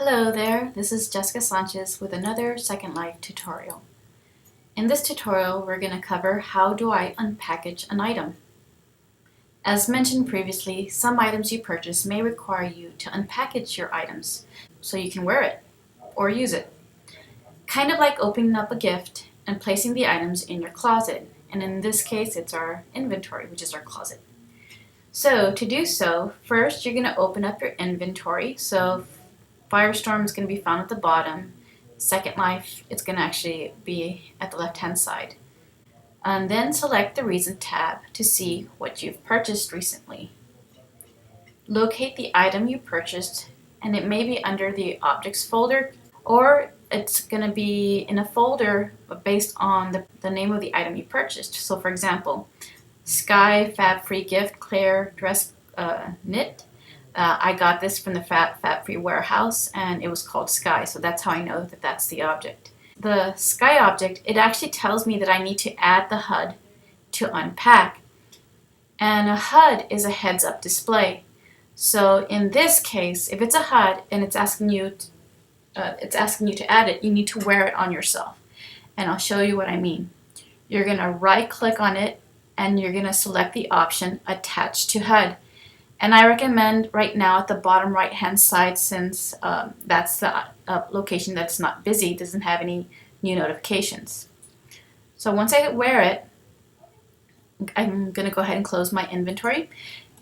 Hello there, this is Jessica Sanchez with another Second Life tutorial. In this tutorial, we're going to cover how do I unpackage an item. As mentioned previously, some items you purchase may require you to unpackage your items so you can wear it or use it. Kind of like opening up a gift and placing the items in your closet, and in this case it's our inventory, which is our closet. So to do so, first you're going to open up your inventory. So Firestorm is going to be found at the bottom. Second Life, it's going to actually be at the left-hand side. And then select the Recent tab to see what you've purchased recently. Locate the item you purchased, and it may be under the Objects folder, or it's going to be in a folder based on the name of the item you purchased. So for example, Sky Fab Free Gift Claire Dress Knit. I got this from the Fab Free warehouse, and it was called Sky, so that's how I know that that's the object. The Sky object, it actually tells me that I need to add the HUD to unpack, and a HUD is a heads-up display. So in this case, if it's a HUD and it's asking you to add it, you need to wear it on yourself, and I'll show you what I mean. You're going to right-click on it, and you're going to select the option Attach to HUD. And I recommend right now at the bottom right hand side, since that's the location that's not busy, doesn't have any new notifications. So once I wear it, I'm going to go ahead and close my inventory.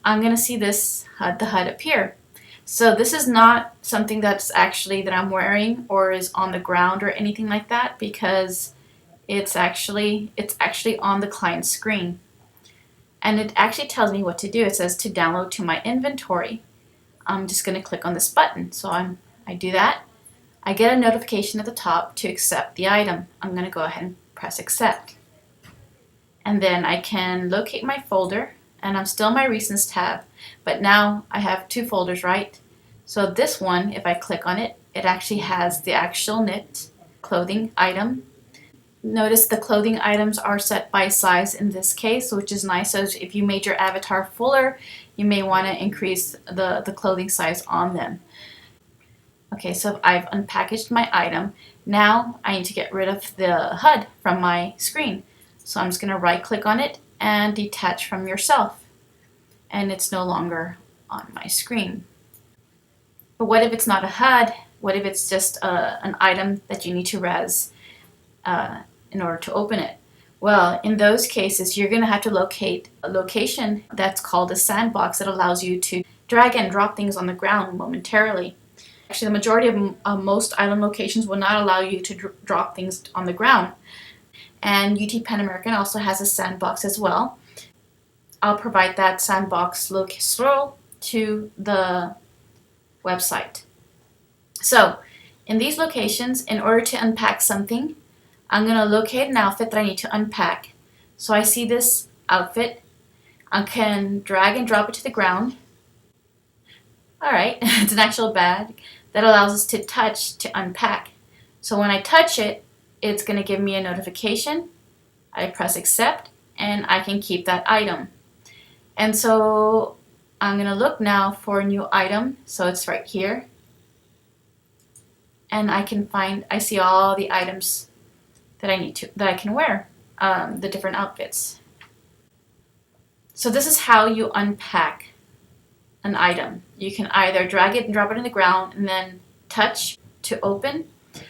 I'm going to see this the HUD appear. So this is not something that's actually that I'm wearing or is on the ground or anything like that, because it's actually on the client screen. And it actually tells me what to do. It says to download to my inventory. I'm just going to click on this button. So I do that. I get a notification at the top to accept the item. I'm going to go ahead and press accept. And then I can locate my folder, and I'm still in my Recents tab, but now I have two folders, right? So this one, if I click on it, it actually has the actual knit clothing item. Notice the clothing items are set by size in this case, which is nice. So if you made your avatar fuller, you may want to increase the clothing size on them. Okay, so I've unpackaged my item. Now I need to get rid of the HUD from my screen. So I'm just going to right click on it and detach from yourself. And it's no longer on my screen. But what if it's not a HUD? What if it's just an item that you need to res in order to open it? Well, in those cases, you're going to have to locate a location that's called a sandbox that allows you to drag and drop things on the ground momentarily. Actually, the majority of most island locations will not allow you to drop things on the ground. And UT Pan American also has a sandbox as well. I'll provide that sandbox URL to the website. So, in these locations, in order to unpack something, I'm going to locate an outfit that I need to unpack. So I see this outfit. I can drag and drop it to the ground. Alright, it's an actual bag that allows us to touch to unpack. So when I touch it, it's going to give me a notification. I press accept, and I can keep that item. And so I'm going to look now for a new item. So it's right here. And I see all the items that I can wear, the different outfits. So this is how you unpack an item. You can either drag it and drop it on the ground and then touch to open.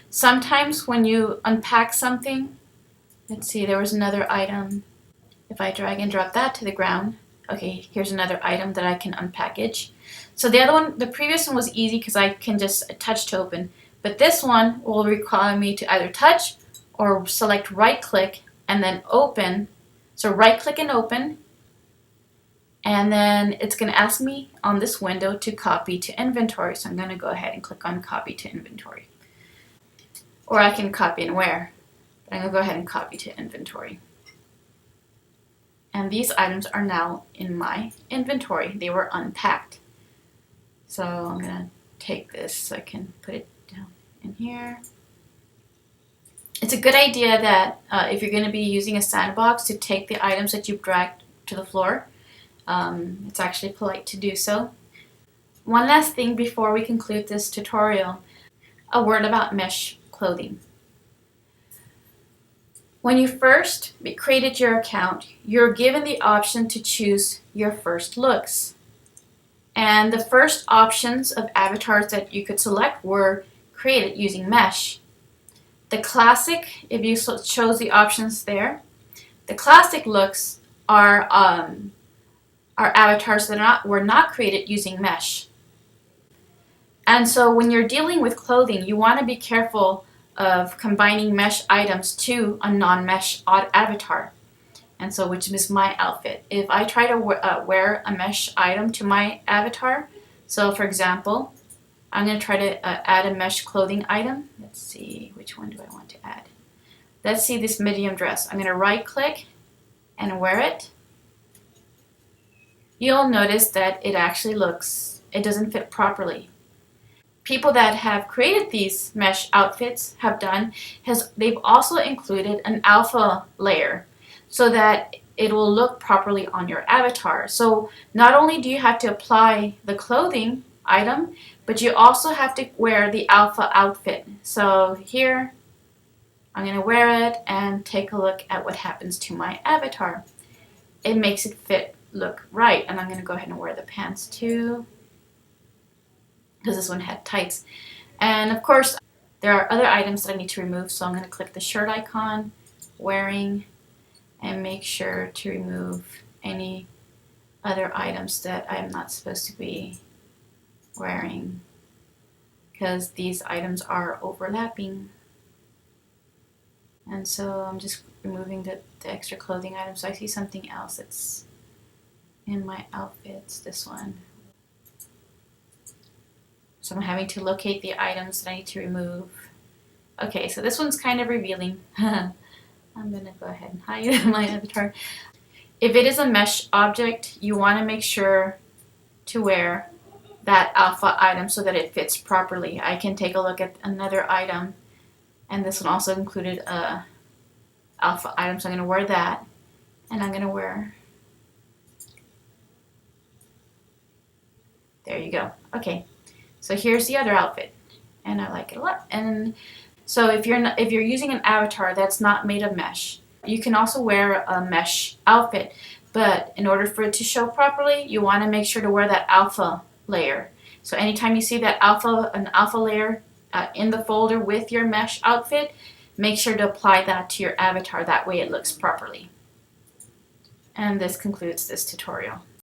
Sometimes when you unpack something, let's see, there was another item. If I drag and drop that to the ground, okay, here's another item that I can unpackage. So the other one, the previous one was easy because I can just touch to open. But this one will require me to either touch or select right click and then open. So right click and open, and then it's going to ask me on this window to copy to inventory. So I'm going to go ahead and click on copy to inventory. Or I can copy and wear. But I'm going to go ahead and copy to inventory. And these items are now in my inventory. They were unpacked. So I'm going to take this so I can put it down in here. It's a good idea that if you're going to be using a sandbox, to take the items that you've dragged to the floor. It's actually polite to do so. One last thing before we conclude this tutorial. a word about mesh clothing. When you first created your account, you're given the option to choose your first looks. And the first options of avatars that you could select were created using mesh. The classic, if you chose the options there, the classic looks are avatars that were not created using mesh. And so when you're dealing with clothing, you want to be careful of combining mesh items to a non-mesh avatar. And so, which is my outfit. If I try to wear a mesh item to my avatar, so for example, I'm going to try to add a mesh clothing item. Let's see, which one do I want to add? Let's see this medium dress. I'm going to right click and wear it. You'll notice that it doesn't fit properly. People that have created these mesh outfits they've also included an alpha layer so that it will look properly on your avatar. So not only do you have to apply the clothing item, but you also have to wear the alpha outfit. So here, I'm going to wear it and take a look at what happens to my avatar. It makes it look right, and I'm going to go ahead and wear the pants too, because this one had tights. And of course, there are other items that I need to remove, so I'm going to click the shirt icon, wearing, and make sure to remove any other items that I'm not supposed to be wearing, because these items are overlapping. And so I'm just removing the extra clothing items. So I see something else that's in my outfits, this one. So I'm having to locate the items that I need to remove. Okay, so this one's kind of revealing. I'm going to go ahead and hide my avatar. If it is a mesh object, you want to make sure to wear that alpha item so that it fits properly. I can take a look at another item, and this one also included a alpha item, so I'm going to wear that, and I'm going to wear... There you go. Okay. So here's the other outfit, and I like it a lot. And so if you're using an avatar that's not made of mesh, you can also wear a mesh outfit, but in order for it to show properly, you want to make sure to wear that alpha layer. So anytime you see an alpha layer in the folder with your mesh outfit, make sure to apply that to your avatar. That way it looks properly. And this concludes this tutorial.